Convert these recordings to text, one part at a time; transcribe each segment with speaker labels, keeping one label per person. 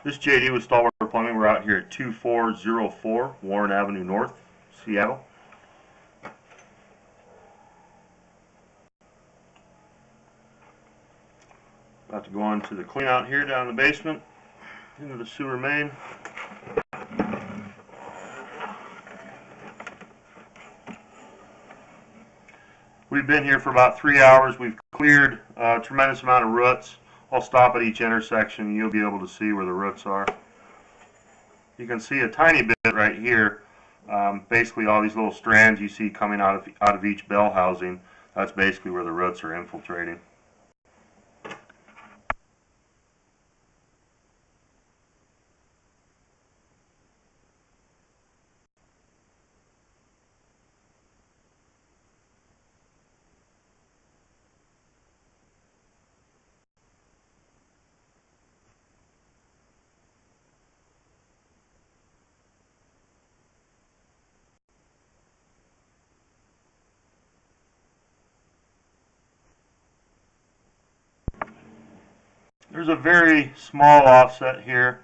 Speaker 1: This is JD with Stollwerck Plumbing. We're out here at 2404 Warren Avenue North, Seattle. About to go on to the clean out here down in the basement, into the sewer main. We've been here for about 3 hours. We've cleared a tremendous amount of roots. I'll stop at each intersection and you'll be able to see where the roots are. You can see a tiny bit right here. Basically all these little strands you see coming out of each bell housing, that's basically where the roots are infiltrating. There's a very small offset here.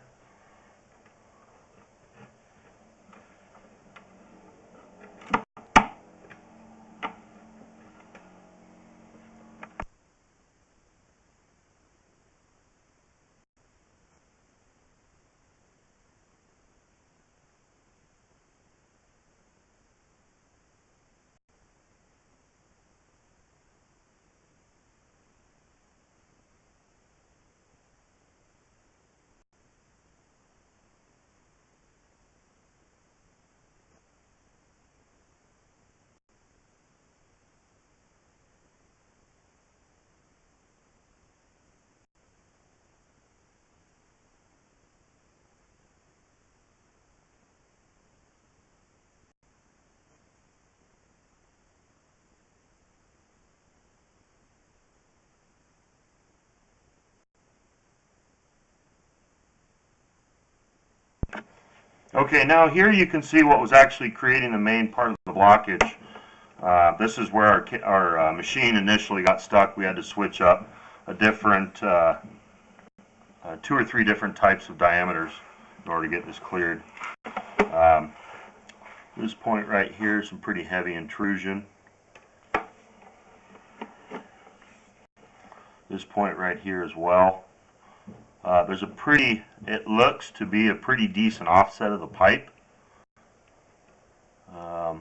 Speaker 1: Okay, now here you can see what was actually creating the main part of the blockage. This is where our machine initially got stuck. We had to switch up a different, 2 or 3 different types of diameters in order to get this cleared. This point right here is some pretty heavy intrusion. This point right here as well. There's it looks to be a pretty decent offset of the pipe. A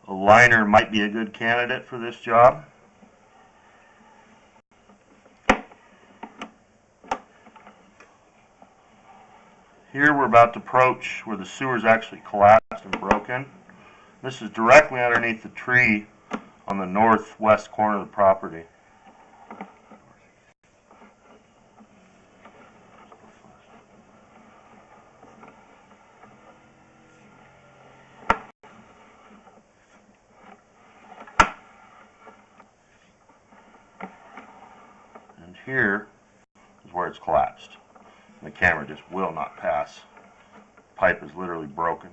Speaker 1: liner might be a good candidate for this job. Here we're about to approach where the sewer's actually collapsed and broken. This is directly underneath the tree on the northwest corner of the property. And here is where it's collapsed. The camera just will not pass. The pipe is literally broken.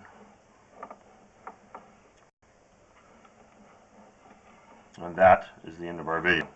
Speaker 1: And that is the end of our video.